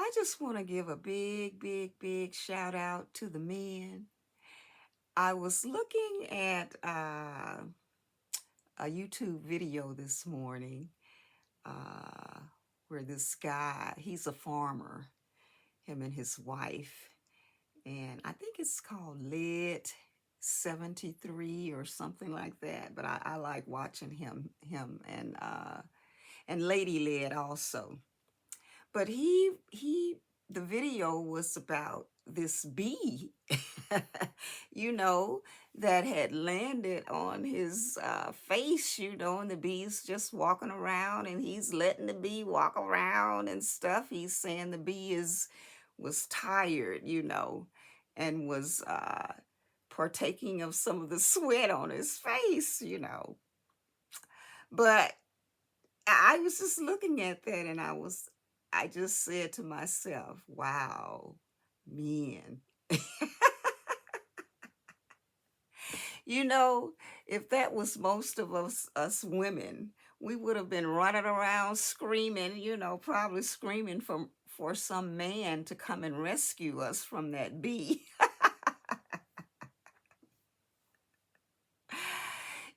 I just want to give a big, big, big shout out to the men. I was looking at a YouTube video this morning uh, where this guy, he's a farmer, him and his wife, and I think it's called Lead 73 or something like that. But I like watching him and Lady Lead also. But the video was about this bee, you know, that had landed on his face, and the bee's just walking around and he's letting the bee walk around and stuff. He's saying the bee was tired, and was partaking of some of the sweat on his face. But I was just looking at that and I just said to myself, wow, men. You know, if that was most of us women, we would have been running around screaming, probably screaming for some man to come and rescue us from that bee.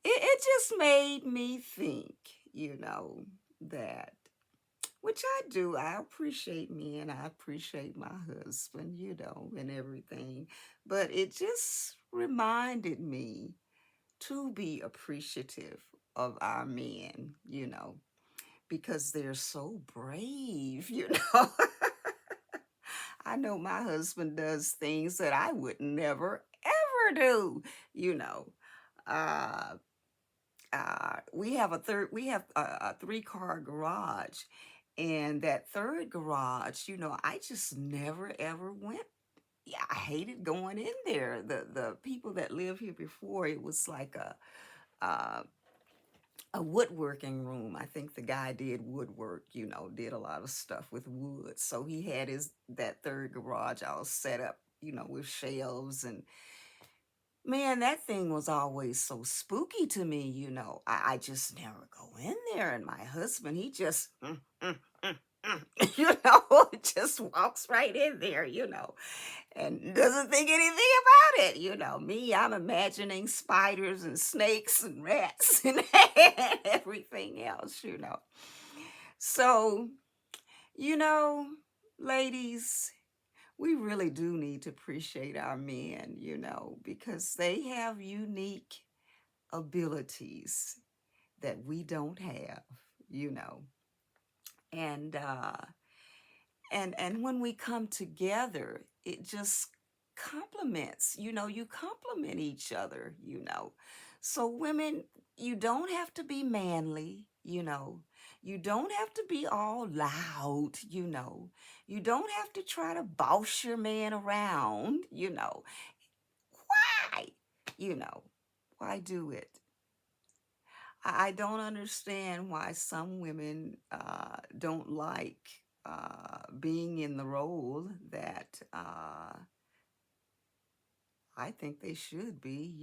It just made me think, that which I do. I appreciate me and I appreciate my husband, and everything. But it just reminded me to be appreciative of our men, because they're so brave. I know my husband does things that I would never, ever do, you know. Uh, we have a three-car garage, and that third garage, I just never ever went. Yeah, I hated going in there. The people that lived here before, it was like uh, a woodworking room. I think the guy did woodwork, did a lot of stuff with wood. So he had his that third garage all set up, with shelves. And man, that thing was always so spooky to me. I just never go in there. And my husband, he just, just walks right in there, and doesn't think anything about it. Me, I'm imagining spiders and snakes and rats and everything else. So, you know, ladies, we really do need to appreciate our men, because they have unique abilities that we don't have, you know. And and when we come together, it just complements, you complement each other. So women, you don't have to be manly. You don't have to be all loud. You don't have to try to boss your man around. Why? You know, why do it? I don't understand why some women don't like being in the role that I think they should be.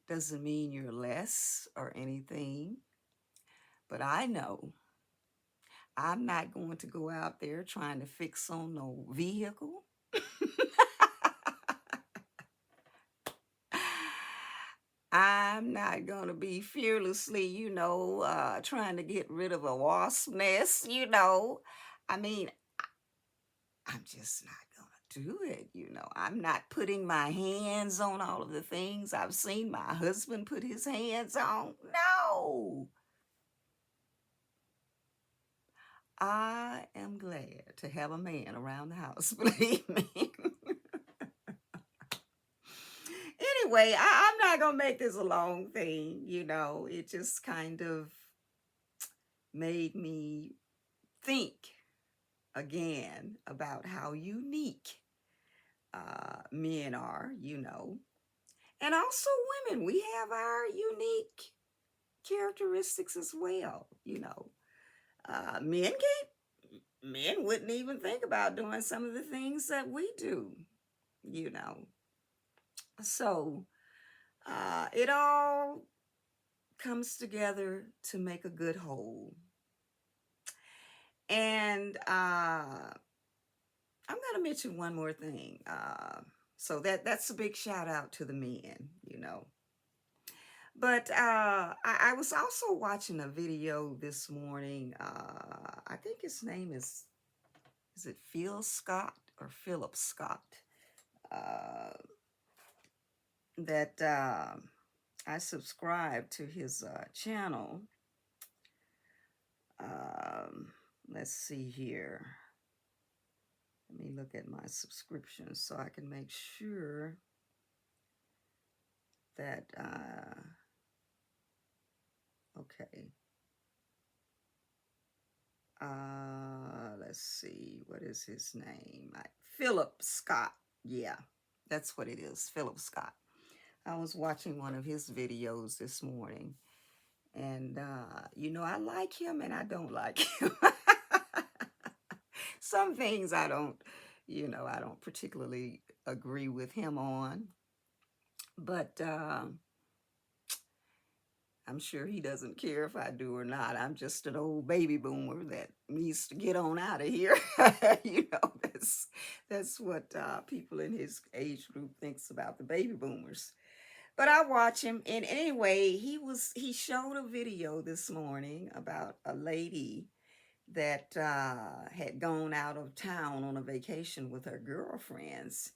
Doesn't mean you're less or anything, but I know I'm not going to go out there trying to fix on no vehicle. I'm not going to be fearlessly, trying to get rid of a wasp nest. I mean, I'm just not going to do it. I'm not putting my hands on all of the things I've seen my husband put his hands on. No. I am glad to have a man around the house, believe me. Anyway, I'm not going to make this a long thing. It just kind of made me think again about how unique men are. And also women, we have our unique characteristics as well. Men wouldn't even think about doing some of the things that we do, you know. So it all comes together to make a good whole. And I'm going to mention one more thing. So that's a big shout out to the men, you know. But I was also watching a video this morning. I think his name is it Phil Scott or Philip Scott? Uh, that I subscribe to his channel. Um, let's see here. Let me look at my subscriptions so I can make sure that, okay. Let's see, what is his name? Philip Scott. Yeah, that's what it is, Philip Scott. I was watching one of his videos this morning, and you know, I like him and I don't like him. Some things I don't, you know, I don't particularly agree with him on, but I'm sure he doesn't care if I do or not. I'm just an old baby boomer that needs to get on out of here. You know, that's what people in his age group thinks about the baby boomers. But I watch him, and anyway, he showed a video this morning about a lady that had gone out of town on a vacation with her girlfriends,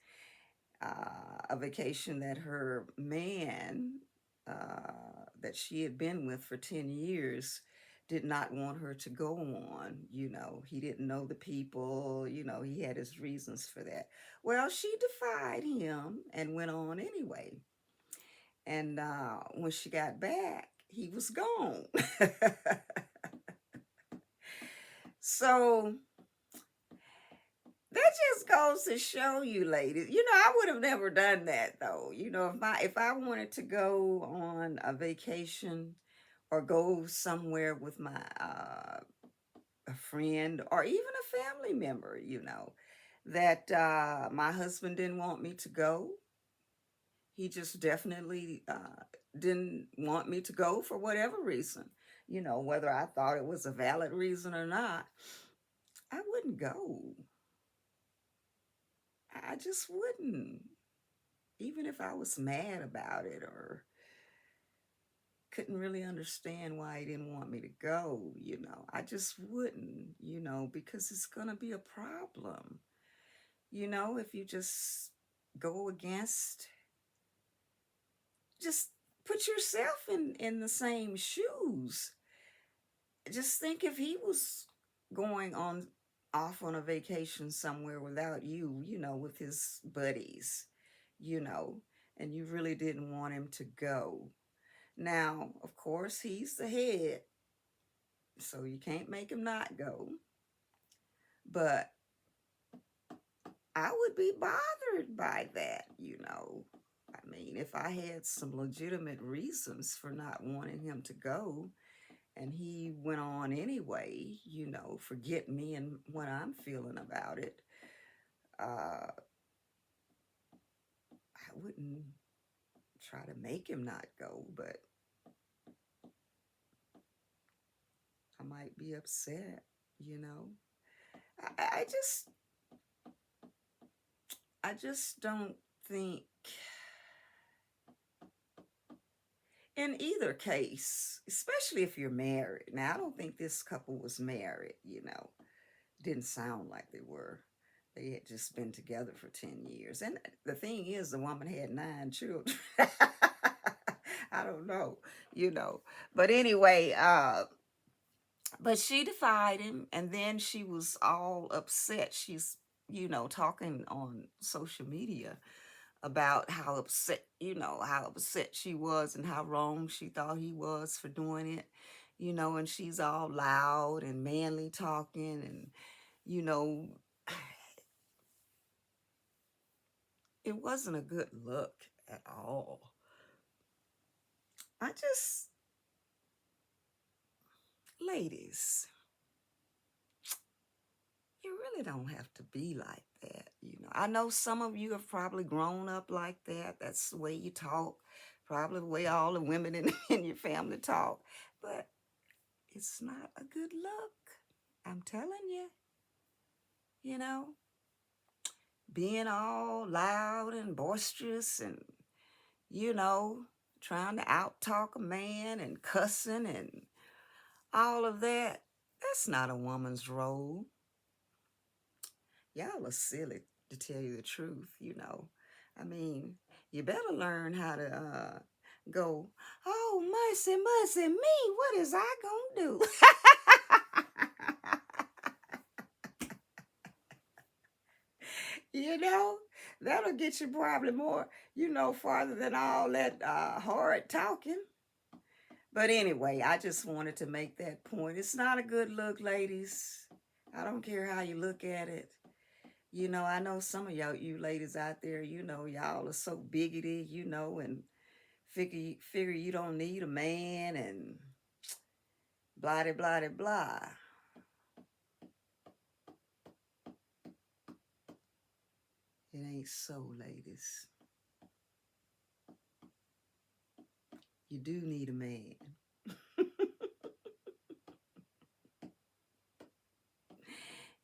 a vacation that her man that she had been with for 10 years did not want her to go on. You know, he didn't know the people, you know, he had his reasons for that. Well, she defied him and went on anyway. And when she got back, he was gone. So that just goes to show you, ladies. You know, I would have never done that though. You know, if I wanted to go on a vacation or go somewhere with my a friend or even a family member, you know, that my husband didn't want me to go. He just definitely didn't want me to go for whatever reason. You know, whether I thought it was a valid reason or not, I wouldn't go. I just wouldn't. Even if I was mad about it or couldn't really understand why he didn't want me to go, you know, I just wouldn't, you know, because it's going to be a problem. You know, if you just go against, just put yourself in the same shoes. Just think if he was going on off on a vacation somewhere without you, you know, with his buddies, you know, and you really didn't want him to go. Now, of course, he's the head, so you can't make him not go. But I would be bothered by that, you know. I mean, if I had some legitimate reasons for not wanting him to go, and he went on anyway, you know, forget me and what I'm feeling about it, I wouldn't try to make him not go, but I might be upset, you know. I, I just I just don't think in either case, especially if you're married. Now, I don't think this couple was married, you know. Didn't sound like they were. They had just been together for 10 years. And the thing is, the woman had 9 children. I don't know, you know. But anyway, but she defied him, and then she was all upset. She's, you know, talking on social media about how upset, you know, how upset she was and how wrong she thought he was for doing it, you know, and she's all loud and manly talking, and, you know, it wasn't a good look at all. I just, ladies, you really don't have to be like that. You know, I know some of you have probably grown up like that. That's the way you talk, probably the way all the women in, in your family talk. But it's not a good look. I I'm telling you, you know, being all loud and boisterous and, you know, trying to out talk a man and cussing and all of that. That's not a woman's role. Y'all are silly, to tell you the truth, you know. I mean, you better learn how to go, oh, mercy, mercy me, what is I gonna do? You know, that'll get you probably more, you know, farther than all that hard talking. But anyway, I just wanted to make that point. It's not a good look, ladies. I don't care how you look at it. You know, I know some of y'all, you ladies out there, you know, y'all are so bigoted, you know, and figure you don't need a man and blah, blah, blah, blah. It ain't so, ladies. You do need a man.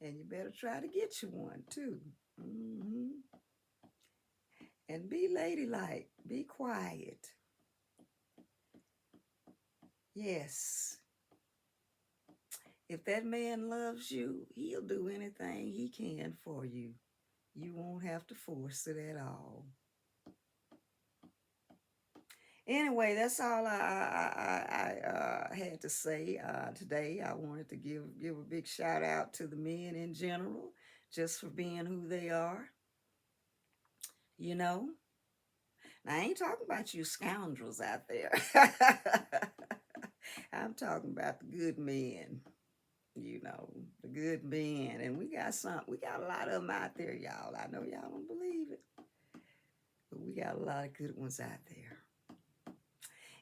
And you better try to get you one, too. Hmm. And be ladylike. Be quiet. Yes. If that man loves you, he'll do anything he can for you. You won't have to force it at all. Anyway, that's all I had to say today. I wanted to give a big shout out to the men in general, just for being who they are. You know, now I ain't talking about you scoundrels out there. I'm talking about the good men. You know, the good men, and we got a lot of them out there, y'all. I know y'all don't believe it, but we got a lot of good ones out there.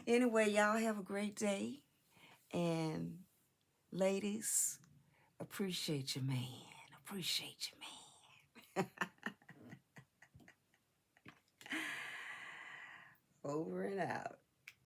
Anyway, y'all have a great day. And ladies, appreciate your man. Appreciate your man. Over and out.